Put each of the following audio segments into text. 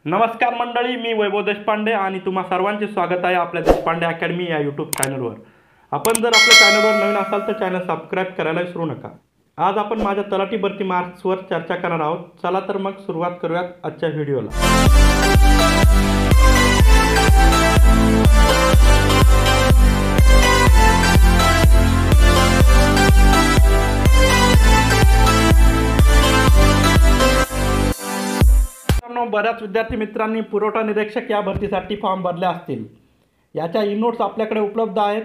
नमस्कार मंडळी, मी वैभव देशपांडे आणि तुम्हा सर्वांचे स्वागत आहे आपल्या देशपांडे अकॅडमी या यूट्यूब चॅनलवर। आपण जर आपल्या चॅनलवर नवीन असाल तर चॅनल सबस्क्राईब करायला विसरू नका। आज आपण माझ्या तलाठी भरती मार्क्सवर चर्चा करणार आहोत। चला तर मग सुरुवात करूयात आजच्या व्हिडिओला। बऱ्याच विद्यार्थी मित्रांनी पुरवठा निरीक्षक या भरतीसाठी फॉर्म भरले असतील। याच्या ई नोट्स आपल्याकडे उपलब्ध आहेत।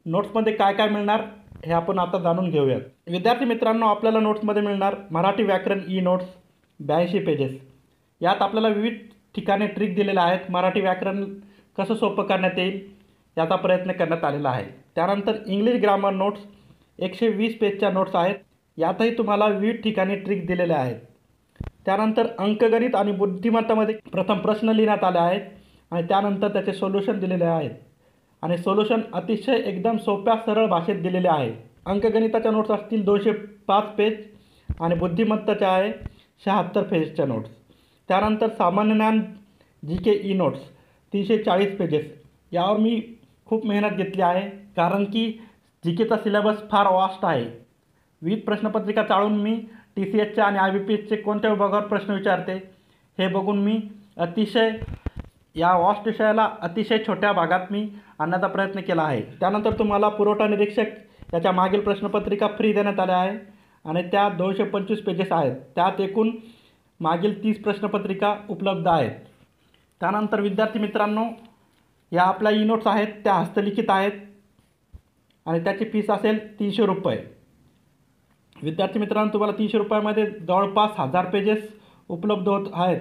नोट्समध्ये काय काय मिळणार हे आपण आता जाणून घेऊयात। विद्यार्थी मित्रांनो, आपल्याला नोट्समध्ये मिळणार मराठी व्याकरण ई नोट्स 82 पेजेस। यात आपल्याला विविध ठिकाणी ट्रिक दिलेल्या आहेत। मराठी व्याकरण कसं सोपं करण्यात येईल याचा प्रयत्न करण्यात आलेला आहे। त्यानंतर इंग्लिश ग्रामर नोट्स 120 पेजच्या नोट्स आहेत। यातही तुम्हाला विविध ठिकाणी ट्रिक दिलेल्या आहेत। त्यानंतर अंकगणित आणि बुद्धिमत्तामध्ये प्रथम प्रश्न लिहिण्यात आले आहेत आणि त्यानंतर त्याचे सोल्युशन दिलेले आहेत आणि सोल्युशन अतिशय एकदम सोप्या सरळ भाषेत दिलेले आहे। अंकगणिताच्या नोट्स असतील 205 पेज आणि बुद्धिमत्ताच्या आहे 76 पेजच्या नोट्स। त्यानंतर सामान्य ज्ञान GK ई नोट्स 340 पेजेस। यावर मी खूप मेहनत घेतली आहे कारण की GKचा सिलेबस फार वास्ट आहे। विविध प्रश्नपत्रिका चाळून मी TCSच्या आणि IBPSचे कोणत्या विभागावर प्रश्न विचारते हे बघून मी अतिशय या वास्ट विषयाला अतिशय छोट्या भागात मी आणण्याचा प्रयत्न केला आहे। त्यानंतर तुम्हाला पुरवठा निरीक्षक याच्या मागील प्रश्नपत्रिका फ्री देण्यात आल्या आहे आणि त्या 225 पेजेस आहेत। त्यात एकूण मागील 30 प्रश्नपत्रिका उपलब्ध आहेत। त्यानंतर विद्यार्थी मित्रांनो, या आपल्या ई नोट्स आहेत त्या हस्तलिखित आहेत आणि त्याची फीस असेल 300 रुपये। विद्यार्थी मित्रांनो, तुम्हाला 300 रुपयामध्ये जवळपास 1000 पेजेस उपलब्ध होत आहेत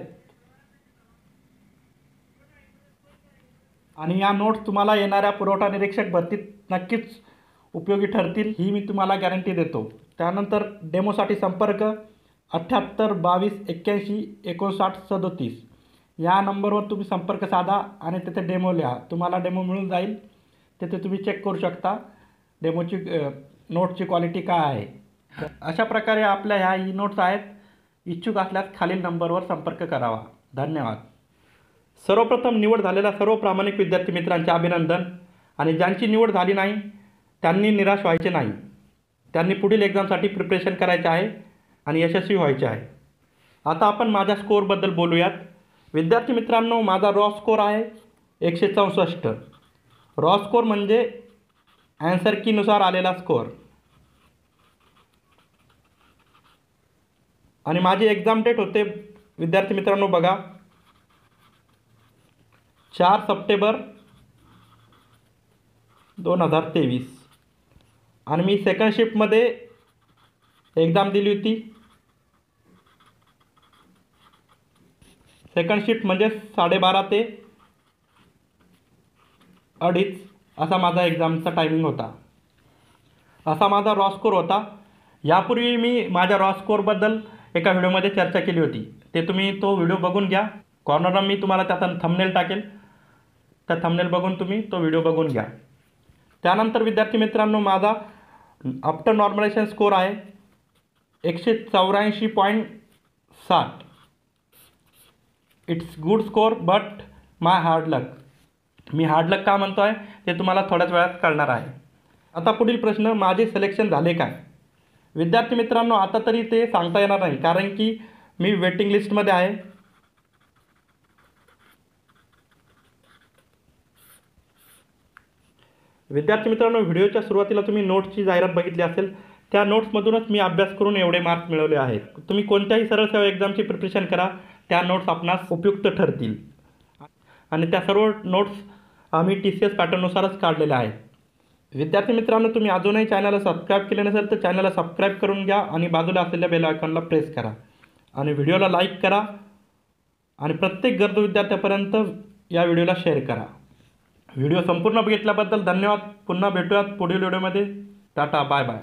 आणि या नोट्स तुम्हाला येणाऱ्या पुरवठा निरीक्षक भरतीत नक्कीच उपयोगी ठरतील ही मी तुम्हाला गॅरंटी देतो। त्यानंतर डेमोसाठी संपर्क 78 22 81 59 37 या नंबरवर तुम्ही संपर्क साधा आणि तिथे डेमो लिहा। तुम्हाला डेमो मिळून जाईल। तिथे तुम्ही चेक करू शकता डेमोची नोट्सची क्वालिटी काय आहे। अशा प्रकारे आपल्या ह्या ई नोट्स आहेत। इच्छुक असल्यास खालील नंबरवर संपर्क करावा। धन्यवाद। सर्वप्रथम निवड झालेल्या सर्व प्रामाणिक विद्यार्थी मित्रांचे अभिनंदन आणि ज्यांची निवड झाली नाही त्यांनी निराश व्हायचे नाही। त्यांनी पुढील एक्झामसाठी प्रिपरेशन करायचे आहे आणि यशस्वी व्हायचे आहे। आता आपण माझ्या स्कोअरबद्दल बोलूयात। विद्यार्थी मित्रांनो, माझा रॉ स्कोअर आहे 164। रॉ स्कोअर म्हणजे ॲन्सर कीनुसार आलेला स्कोअर आणि माझी एक्झाम डेट होते विद्यार्थी मित्रांनो बघा 4 सप्टेंबर 2023 आणि मी सेकंड शिफ्टमध्ये एक्झाम दिली होती। सेकंड शिफ्ट म्हणजे 12:30 ते 2:30 असा माझा एक्झामचा टायमिंग होता। असा माझा रॉ स्कोअर होता। यापूर्वी मी माझ्या रॉ स्कोअरबद्दल एका व्हिडिओमध्ये चर्चा केली होती। तुम्ही तो व्हिडिओ बघून घ्या। कॉर्नरला मी तुम्हाला त्याचा थंबनेल टाकेल, त्या थंबनेल बघून तुम्ही तो व्हिडिओ बघून घ्या। त्यानंतर विद्यार्थी मित्रांनो, माझा आफ्टर नॉर्मलायझेशन स्कोअर आहे 184.60। It's good score but my hard luck. मी हार्ड लक का म्हणतो आहे ते तुम्हाला थोड्याच वेळात कळणार आहे। आता पुढील प्रश्न, माझे सिलेक्शन झाले काय? विद्यार्थी मित्रांनो, आता तरी ते सांगता येणार नाही कारण की मी वेटिंग लिस्टमध्ये आहे। विद्यार्थी मित्रांनो, व्हिडिओच्या सुरुवातीला तुम्ही नोट्सची जाहिरात बघितली असेल। त्या नोट्समधूनच मी अभ्यास करून एवढे मार्क्स मिळवले आहेत। तुम्ही कोणत्याही सरळ सेवा एक्झामची प्रिपरेशन करा, त्या नोट्स आपणास उपयुक्त ठरतील आणि त्या सर्व नोट्स आम्ही TCS पॅटर्ननुसारच काढलेल्या आहेत। विद्यार्थी मित्रांनो, तुम्ही अजूनही चॅनलला सबस्क्राईब केले नसेल तर चॅनलला सबस्क्राईब करून घ्या आणि बाजूला असलेल्या बेल आयकॉनला प्रेस करा आणि व्हिडिओला लाईक करा आणि प्रत्येक गरजू विद्यार्थ्यापर्यंत या व्हिडिओला शेअर करा। व्हिडिओ संपूर्ण बघितल्याबद्दल धन्यवाद। पुन्हा भेटूयात पुढील व्हिडिओमध्ये। Tata, bye bye.